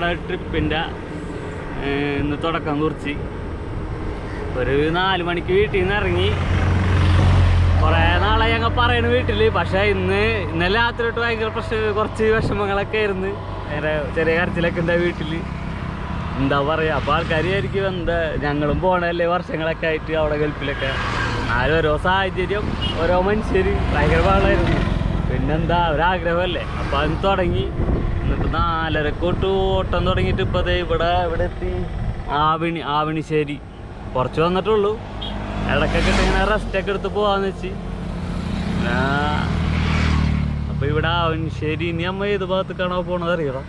നമ്മുടെ ട്രിപ്പിൻ്റെ ഇന്ന് തുടക്കം കുറിച്ച് ഒരു 4 മണിക്ക് വീട്ടിൽ നിന്ന് ഇറങ്ങി. കുറേ നാളെ ഞങ്ങൾ പറയണ വീട്ടിൽ, പക്ഷേ ഇന്നലെ രാത്രി തൊട്ട് ഭയങ്കര കുറച്ച് വിഷമങ്ങളൊക്കെ ആയിരുന്നു. നേരെ ചെറിയ കരച്ചിലൊക്കെ ഉണ്ടായി വീട്ടിൽ. എന്താ പറയുക, അപ്പോൾ ആൾക്കാർ ആയിരിക്കും എന്താ ഞങ്ങളും പോകണല്ലേ വർഷങ്ങളൊക്കെ ആയിട്ട് അവിടെ ഗൾഫിലൊക്കെ. ആരും ഓരോ സാഹചര്യം ഓരോ മനുഷ്യർ ഭയങ്കര പാടായിരുന്നു. പിന്നെന്താ ഒരാഗ്രഹമല്ലേ, അപ്പോൾ അത് തുടങ്ങി. എന്നിട്ട് 4:30 ഓട്ടം തുടങ്ങിയിട്ട് ഇപ്പോൾ അതേ ഇവിടെ എത്തി ആവണിശ്ശേരി. കുറച്ച് വന്നിട്ടുള്ളൂ. ഇടയ്ക്കൊക്കെ ഇങ്ങനെ റെസ്റ്റൊക്കെ എടുത്ത് പോകാമെന്ന് വെച്ച്. അപ്പോൾ ഇവിടെ ആവണിശ്ശേരി ഇനി അമ്മ ഏത് ഭാഗത്തേക്കാണോ പോണത് അറിയണം.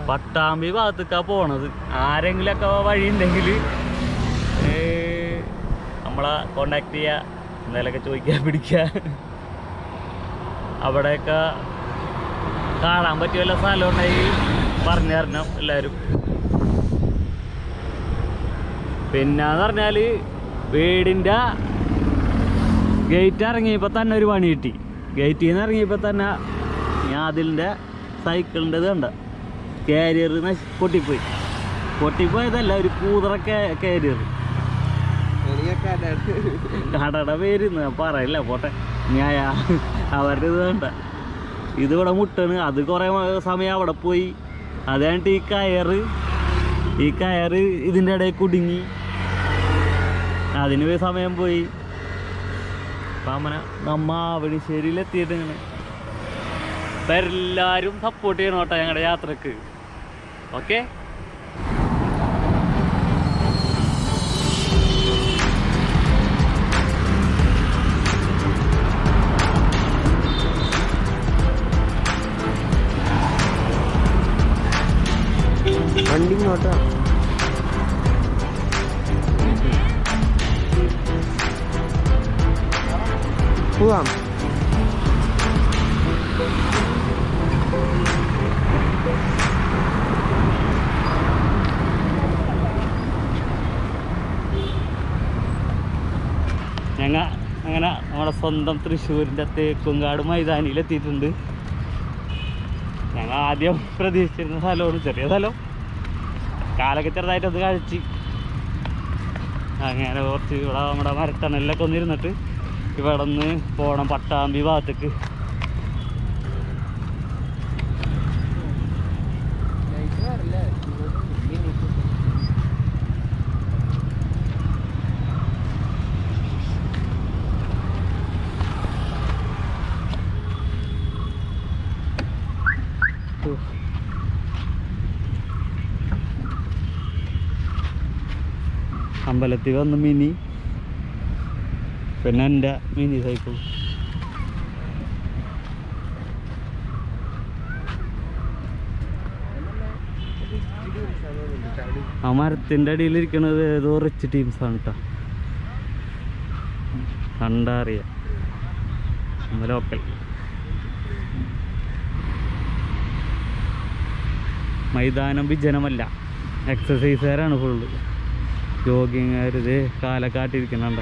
പട്ടാമ്പി ഭാഗത്തേക്കാണ് പോണത്. ആരെങ്കിലുമൊക്കെ വഴി ഉണ്ടെങ്കിൽ നമ്മളെ കോണ്ടാക്ട് ചെയ്യുക, എന്തെങ്കിലുമൊക്കെ ചോദിക്കുക പിടിക്കുക. അവിടെയൊക്കെ കാണാൻ പറ്റിയ വല്ല സ്ഥലം ഉണ്ടെങ്കിൽ പറഞ്ഞു തരണം എല്ലാവരും. പിന്നെന്ന് പറഞ്ഞാൽ വീടിൻ്റെ ഗേറ്റ് ഇറങ്ങിയപ്പോൾ തന്നെ ഒരു പണി കിട്ടി. ഗേറ്റിൽ നിന്ന് ഇറങ്ങിയപ്പോൾ തന്നെ ഞാൻ അതിൻ്റെ സൈക്കിളിൻ്റെ ഇത് കണ്ട കാരിയർ പൊട്ടിപ്പോയതല്ല, ഒരു കൂതറ കാരിയർ. കടയുടെ പേര് പറയില്ല, പോട്ടെ. ഞാൻ അവരുടെ ഇത് വേണ്ട. ഇതിവിടെ മുട്ടാണ്. അത് കുറേ സമയം അവിടെ പോയി. അതായിട്ട് ഈ കയറ് ഇതിൻ്റെ ഇടയിൽ കുടുങ്ങി. അതിന് സമയം പോയി. അപ്പം അങ്ങനെ നമ്മ ആവണിശ്ശേരിയിലെത്തിയിട്ട് ഇങ്ങനെ അപ്പം എല്ലാവരും സപ്പോർട്ട് ചെയ്യണം കേട്ടോ ഞങ്ങളുടെ യാത്രക്ക്. ഓക്കെ, വണ്ടി ഇങ്ങോട്ടാ. പോവാം. ഞങ്ങൾ അങ്ങനെ നമ്മുടെ സ്വന്തം തൃശ്ശൂരിൻ്റെ തേക്കുംകാട് മൈതാനിയിലെത്തിയിട്ടുണ്ട്. ഞങ്ങൾ ആദ്യം പ്രതീക്ഷിച്ചിരുന്ന സ്ഥലമാണ്, ചെറിയ സ്ഥലം. കാലൊക്കെ ചെറുതായിട്ടൊന്ന് കഴിച്ച് അങ്ങനെ കുറച്ച് ഇവിടെ നമ്മുടെ മരത്തണലിലൊക്കെ ഒന്നിരുന്നിട്ട് ഇവിടെ നിന്ന് പോകണം പട്ടാമ്പി ഭാഗത്തേക്ക്. അമ്പലത്തിൽ വന്ന് മിനി, പിന്നെ എൻ്റെ മിനി സൈക്കിൾ. ആ മരത്തിൻ്റെ അടിയിലിരിക്കണത് ഏതോ റിച്ച് ടീംസാണ് കേട്ടോ, കണ്ടാ അറിയാം. ലോക്കൽ മൈതാനം വിജനമല്ല, എക്സസൈസുകാരാണ് ഫുള്ള്. ജോഗിങ്ങുകാർ ഇത് കാലക്കാട്ടിരിക്കുന്നുണ്ട്.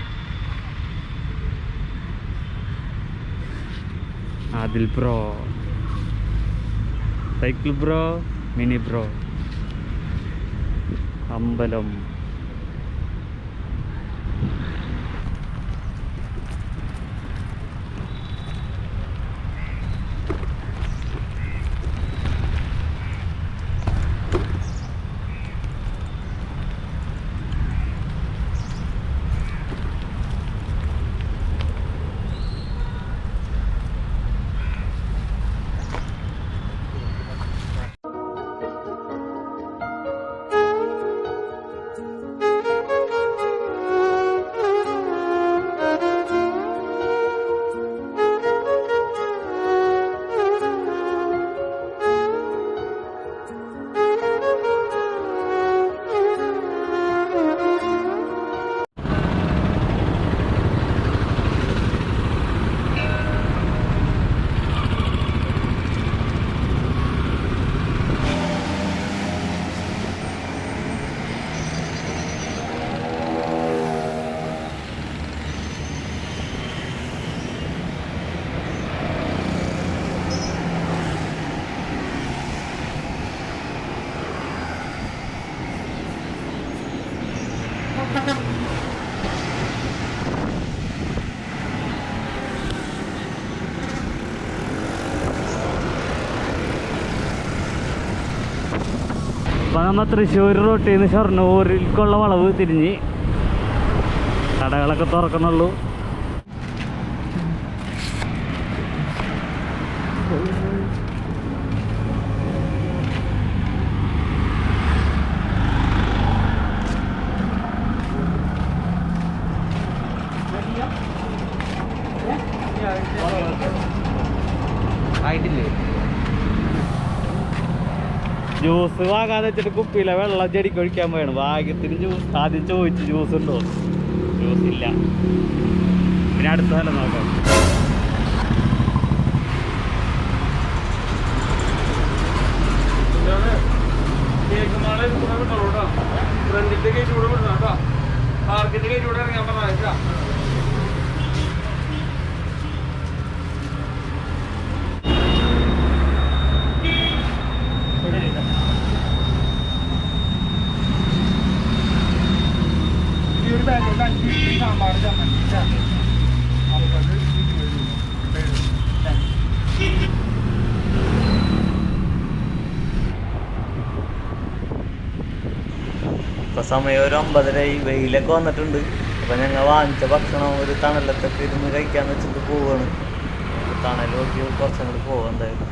Adil bro, cycle bro, mini bro. അമ്പലം അപ്പോൾ നമ്മൾ തൃശ്ശൂർ റൂട്ടിൽ നിന്ന് ഷൊർണൂരിലേക്കുള്ള വളവ് തിരിഞ്ഞ് കടകളൊക്കെ തുറക്കുന്നുള്ളൂ. ആയിട്ടില്ലേ? ജ്യൂസ് വാങ്ങാന്ന് വെച്ചിട്ട് കുപ്പിയില വെള്ളം ചെടിക്ക് ഒഴിക്കാൻ പോയാണ്. ഭാഗ്യത്തിന് ജ്യൂസ് ആദ്യം ചോദിച്ചു ജ്യൂസ് ഉണ്ടോ, ജ്യൂസ് ഇല്ല. പിന്നെ അടുത്ത സ്ഥലം നോക്കാം. ഇപ്പൊ സമയം ഒരു 9:30. വെയിലൊക്കെ വന്നിട്ടുണ്ട്. അപ്പൊ ഞങ്ങൾ വാങ്ങിച്ച ഭക്ഷണം ഒരു തണലത്തൊക്കെ ഇരുന്ന് കഴിക്കാന്ന് വെച്ചിട്ട് പോവാണ്. തണൽ നോക്കി കുറച്ചും കൂടി പോവാം എന്തായാലും.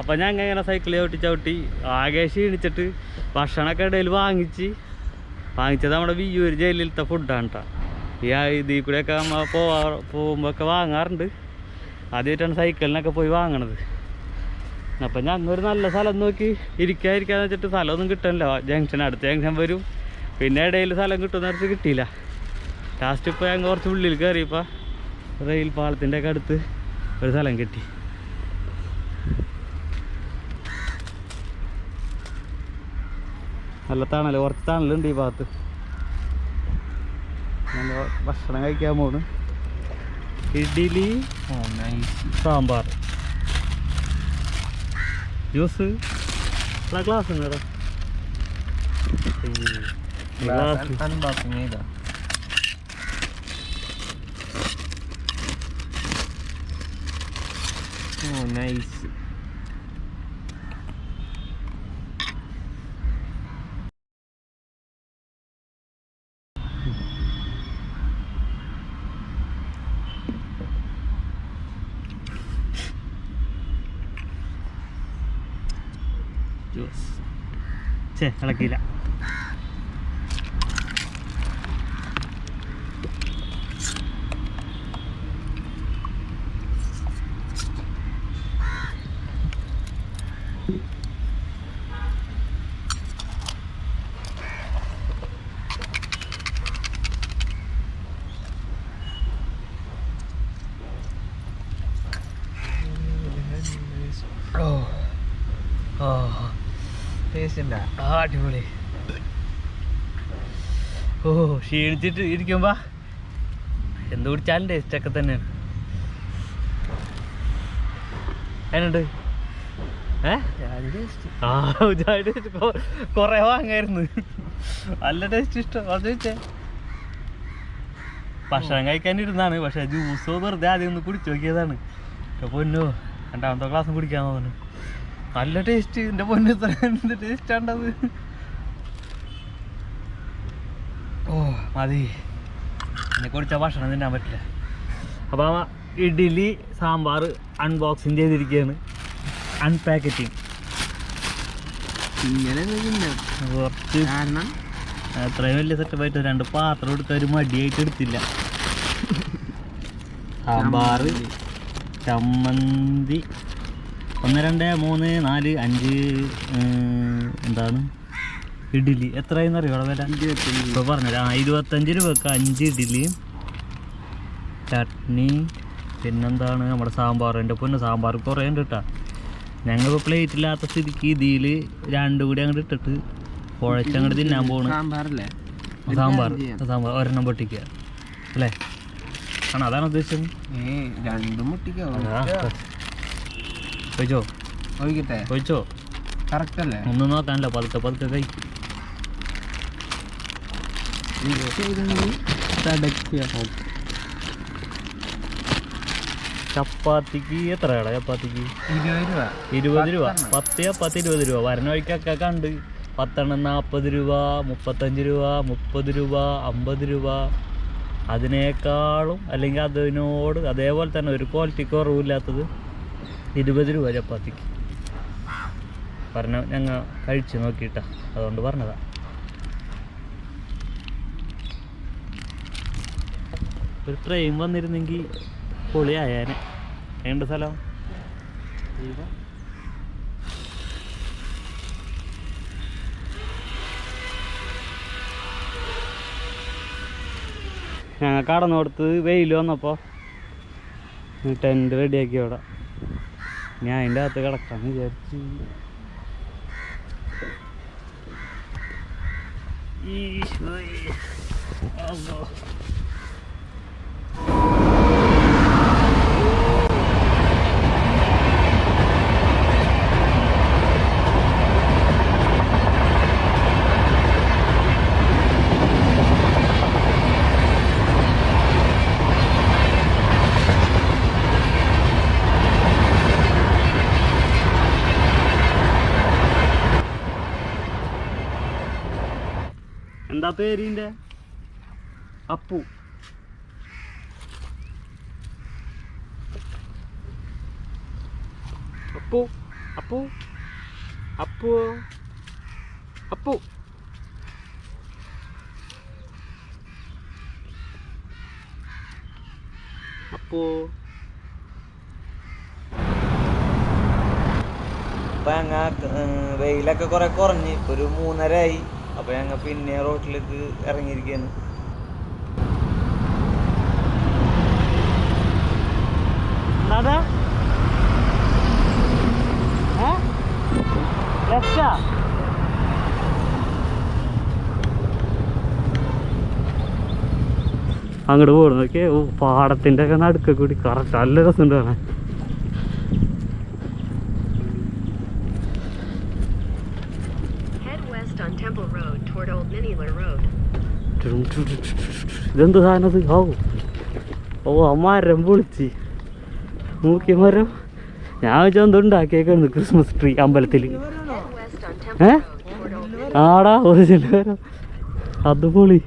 അപ്പം ഞാൻ ഇങ്ങനെ സൈക്കിൾ ചവിട്ടി ആകെ ക്ഷീണിച്ചിട്ട് ഭക്ഷണമൊക്കെ ഇടയിൽ വാങ്ങിച്ചത് നമ്മുടെ വിയ്യൂർ ജയിലിലത്തെ ഫുഡാണ് കേട്ടോ. ഇതിൽ കൂടെയൊക്കെ നമ്മൾ പോകുമ്പോഴൊക്കെ വാങ്ങാറുണ്ട്. ആദ്യമായിട്ടാണ് സൈക്കിളിനൊക്കെ പോയി വാങ്ങണത്. അപ്പം ഞങ്ങളൊരു നല്ല സ്ഥലം നോക്കി ഇരിക്കാന്ന് വെച്ചിട്ട് സ്ഥലമൊന്നും കിട്ടാനില്ല. അടുത്ത ജംഗ്ഷൻ വരും, പിന്നെ ഇടയിൽ സ്ഥലം കിട്ടുമെന്ന് വെച്ചിട്ട് കിട്ടിയില്ല. ലാസ്റ്റ് ഇപ്പോൾ ഞങ്ങൾ കുറച്ച് ഉള്ളിൽ കയറിയപ്പോൾ റെയിൽ പാളത്തിൻ്റെ ഒക്കെ അടുത്ത് ഒരു സ്ഥലം കിട്ടി. നല്ല തണൽ, കുറച്ച് തണലുണ്ട് ഈ ഭാഗത്ത്. നമ്മൾ ഭക്ഷണം കഴിക്കാൻ പോണ്. ഇഡ്ഡലി, സാമ്പാർ, ജ്യൂസ്. ക്ലാസ് ഉണ്ട് കേട്ടോ. നൈസ്. ജ്യൂസ് ഇളക്കിയില്ല. അടിപൊളി. ഓ, ക്ഷീണിച്ചിട്ട് ഇരിക്കുമ്പോ എന്ത് കുടിച്ചാലും ടേസ്റ്റൊക്കെ തന്നെയാണ്. അതിനുണ്ട് കൊറേ വാങ്ങായിരുന്നു. നല്ല ടേസ്റ്റ്. ഇഷ്ടം അത് വെച്ചേ ഭക്ഷണം കഴിക്കാനിരുന്നാണ്. പക്ഷെ ജ്യൂസോ വെറുതെ ആദ്യം ഒന്ന് കുടിച്ചു നോക്കിയതാണ്. പൊന്നോ, രണ്ടാമത്തെ ക്ലാസ്സും കുടിക്കാൻ തോന്നുന്നു. നല്ല ടേസ്റ്റ്. എൻ്റെ പൊന്ന്, എന്ത് ടേസ്റ്റ് ആണ്ടത്. ഓ മതി, എന്നെ കുടിച്ചാൽ ഭക്ഷണം തിന്നാൻ പറ്റില്ല. അപ്പോൾ ഇഡ്ഡലി സാമ്പാർ അൺബോക്സിങ് ചെയ്തിരിക്കുകയാണ്. അൺപാക്കറ്റിങ് ഇങ്ങനെ കുറച്ച് അത്രയും വലിയ സെറ്റപ്പായിട്ട് 2 പാത്രം എടുക്കാൻ ഒരു മടിയായിട്ട് എടുത്തില്ല. സാമ്പാർ, ചമ്മന്തി, 1 2 3 4 5 എന്താണ് ഇഡ്ഡലി. എത്രയെന്ന് അറിയോ അവിടെ വില? ഇപ്പോൾ പറഞ്ഞുതരാം. 25 രൂപക്ക് 5 ഇഡ്ഡലിയും ചട്നി. പിന്നെന്താണ് നമ്മുടെ സാമ്പാർ. എൻ്റെ പൊന്ന്, സാമ്പാർ കുറേ ഉണ്ട് കേട്ടോ. ഞങ്ങളിപ്പോൾ പ്ലേറ്റ് ഇല്ലാത്ത സ്ഥിതിക്ക് ഇതിൽ 2 കൂടി അങ്ങോട്ട് ഇട്ടിട്ട് കുഴച്ചങ്ങോട്ട് തിന്നാൻ പോണ്. സാമ്പാർ ഒരെണ്ണം പൊട്ടിക്കുക അല്ലേ? ആണോ? അതാണ് ഉദ്ദേശിച്ചത്. 2 മുട്ടിക്കോ ഒഴിച്ചോ ഒഴിക്കട്ടെ? ഒഴിച്ചോ. കറക്റ്റ് അല്ലേ? ഒന്നും നോക്കാനല്ല, പതുക്കെ പതുക്കെ കൈ. ചപ്പാത്തിക്ക് എത്രയാടാ? ചപ്പാത്തിക്ക് 20 രൂപ. 10 ചപ്പാത്തി 20 രൂപ. വരണ വഴിക്കൊക്കെ കണ്ട് 10 40 രൂപ, 35 രൂപ, 30 രൂപ, 50 രൂപ. അതിനേക്കാളും അല്ലെങ്കിൽ അതിനോട് അതേപോലെ തന്നെ ഒരു ക്വാളിറ്റി കുറവില്ലാത്തത് 20 രൂപ ചപ്പാത്തിക്ക്. പറഞ്ഞ ഞങ്ങൾ കഴിച്ച് നോക്കിയിട്ടാ, അതുകൊണ്ട് പറഞ്ഞതാ. ഒരു ട്രെയിൻ വന്നിരുന്നെങ്കിൽ പൊളിയായാനെ. ഏണ്ട സ്ഥലം ഞങ്ങൾ കടന്നോടത്ത് വെയിൽ വന്നപ്പോൾ ടെൻറ്റ് റെഡിയാക്കി അവിടെ. ഞാൻ അതിൻ്റെ അകത്ത് കിടക്കാമെന്ന് വിചാരിച്ചു. എന്താ പേരിൻ്റെ? അപ്പു. അപ്പു അപ്പു അപ്പു അപ്പു അപ്പു. ഇപ്പം ഞങ്ങൾ വെയിലൊക്കെ കുറെ കുറഞ്ഞ് ഇപ്പോൾ ഒരു 3:30 ആയി. അപ്പോൾ ഞങ്ങൾ പിന്നെ റോട്ടിലേക്ക് ഇറങ്ങിയിരിക്കുകയാണ്. അങ്ങോട്ട് പോകുന്നതൊക്കെ പാടത്തിൻ്റെ ഒക്കെ നടുക്ക കൂടി കറക്റ്റ് നല്ല രസമുണ്ട് കാണാൻ. ഇതെന്ത് സാധനത്? ഓ ആ മരം പൊളിച്ച് നോക്കിയ മരം. ഞാൻ വെച്ചാൽ എന്തുണ്ടാക്കിയേക്കാണ് ക്രിസ്മസ് ട്രീ അമ്പലത്തിൽ. ആടാ ഒറിജിനൽ മരം. അത് പൊളി.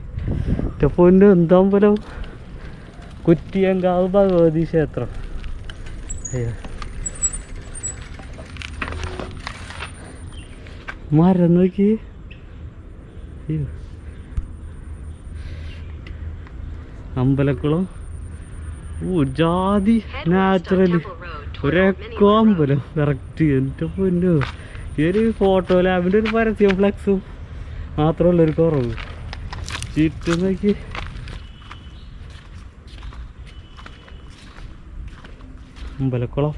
പൊന്നു എന്താ അമ്പലം? കുറ്റിയങ്കാവ് ഭഗവതി ക്ഷേത്രം. അയ്യോ മരം നോക്കി. അയ്യോ അമ്പലക്കുളം. ജാതി നാച്ചുറല് ഒരെക്കോ അമ്പലം കറക്റ്റ്. എൻ്റെ പൊന്നു, ഈ ഒരു ഫോട്ടോ ലാബിൻ്റെ ഒരു പരസ്യം ഫ്ലക്സും മാത്രമുള്ളൊരു കുറവ്. ചുറ്റും നോക്കി. അമ്പലക്കുളം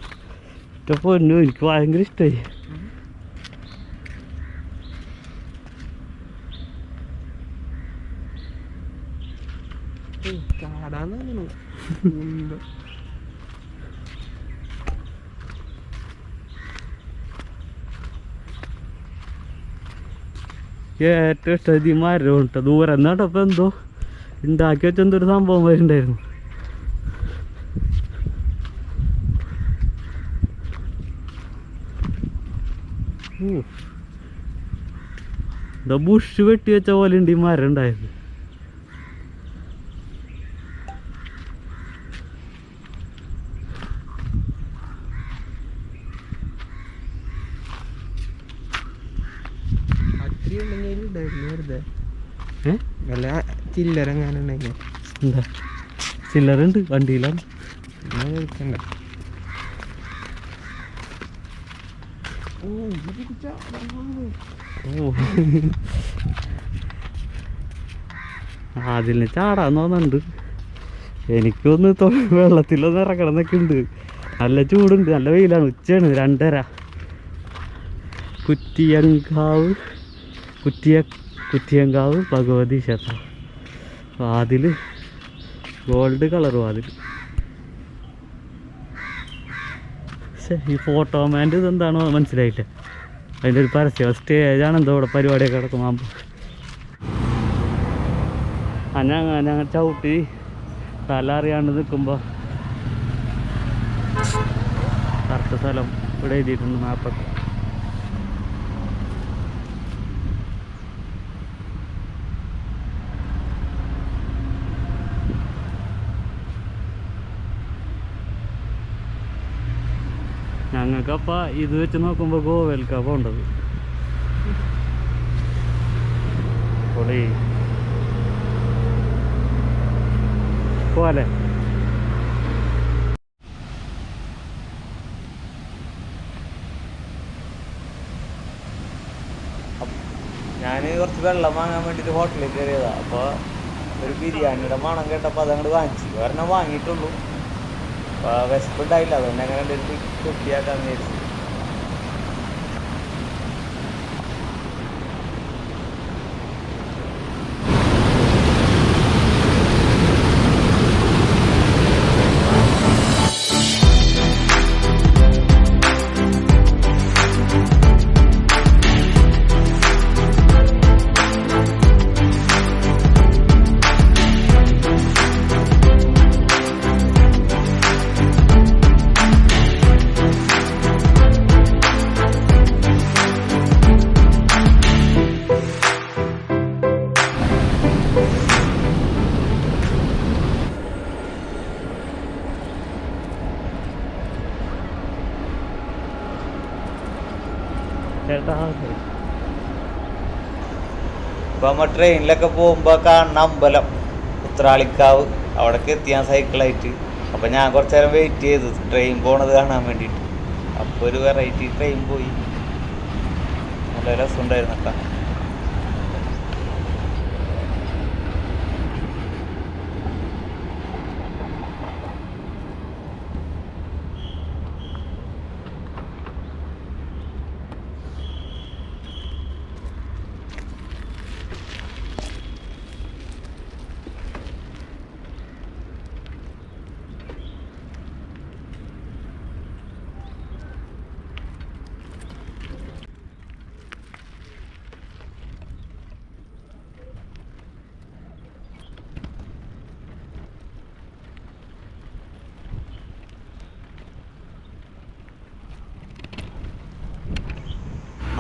എൻ്റെ പൊന്നു, എനിക്ക് ഭയങ്കര ഇഷ്ടമായി. ഏറ്റവും ഇഷ്ടം ഈ മരം ഉണ്ട്. ദൂരം എന്നാട്ടപ്പോൾ എന്തോ ഉണ്ടാക്കി വെച്ചെന്തോ ഒരു സംഭവം വരുന്നുണ്ടായിരുന്നു. എന്താ ബുഷ് വെട്ടി വെച്ച പോലെ ഉണ്ട് ഈ മരം ഉണ്ടായത്. ചില്ലറങ്ങാനുണ്ടെങ്കിൽ എന്താ ചില്ലറുണ്ട് വണ്ടിയിലാണ്. അതിന് ചാടാൻ തോന്നുന്നുണ്ട്. എനിക്കൊന്ന് വെള്ളത്തിലൊന്ന് ഇറക്കണം എന്നൊക്കെ ഉണ്ട്. നല്ല ചൂടുണ്ട്, നല്ല വെയിലാണ്. ഉച്ചയാണ് 2:30. കുറ്റിയങ്കാവ് ഭഗവതി ക്ഷേത്രം. വാതിൽ ഗോൾഡ് കളർ വാതിൽ. പക്ഷേ ഈ ഫോട്ടോമാൻ്റെ ഇതെന്താണോ മനസ്സിലായില്ല. അതിൻ്റെ ഒരു പരസ്യം സ്റ്റേജാണ് എന്തോ ഇവിടെ പരിപാടിയൊക്കെ കിടക്കുമ്പോൾ ഞങ്ങൾ ചവിട്ടി സ്ഥലം അറിയാണ്ട് നിൽക്കുമ്പോൾ കറക്റ്റ് സ്ഥലം ഇവിടെ എഴുതിയിട്ടുണ്ട് മാപ്പൊക്കെ. ഞങ്ങൾക്കപ്പോൾ ഇത് വെച്ച് നോക്കുമ്പോൾ ഗോവയിലേക്കാണ് പോകേണ്ടത്. പൊളി പോലെ ഞാൻ കുറച്ച് വെള്ളം വാങ്ങാൻ വേണ്ടിയിട്ട് ഹോട്ടലിൽ കയറിയതാണ്. അപ്പോൾ ഒരു ബിരിയാണിയുടെ മണം കേട്ടപ്പോൾ അതങ്ങോട്ട് വാങ്ങിച്ചു. ഒരെണ്ണം വാങ്ങിയിട്ടുള്ളൂ. അപ്പോൾ വിശപ്പുണ്ടായില്ല, അതുകൊണ്ട് അങ്ങനെ ഒരു കുട്ടിയാക്കാന്ന് വിചാരിച്ചു. ചേട്ടാ ഇപ്പം നമ്മൾ ട്രെയിനിലൊക്കെ പോകുമ്പോൾ കാണുന്ന അമ്പലം ഉത്രാളിക്കാവ്, അവിടേക്ക് എത്തിയാൻ സൈക്കിളായിട്ട്. അപ്പം ഞാൻ കുറച്ച് നേരം വെയിറ്റ് ചെയ്തു ട്രെയിൻ പോണത് കാണാൻ വേണ്ടിയിട്ട്. അപ്പോൾ ഒരു വെറൈറ്റി ട്രെയിൻ പോയി, നല്ല രസമുണ്ടായിരുന്നു കേട്ടോ.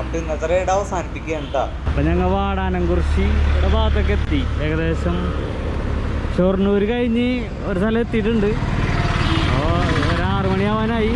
അപ്പോൾ ഇന്നത്തെ റൈഡ് അവസാനിപ്പിക്കുകയാണ് കേട്ടോ. അപ്പം ഞങ്ങൾ വാടാനംകുറിശി ഇവിടെ ഭാഗത്തൊക്കെ എത്തി. ഏകദേശം ഷൊർണൂർ കഴിഞ്ഞ് ഒരു സ്ഥലം എത്തിയിട്ടുണ്ട്. അപ്പോൾ ഒരു 6 മണിയാവാനായി.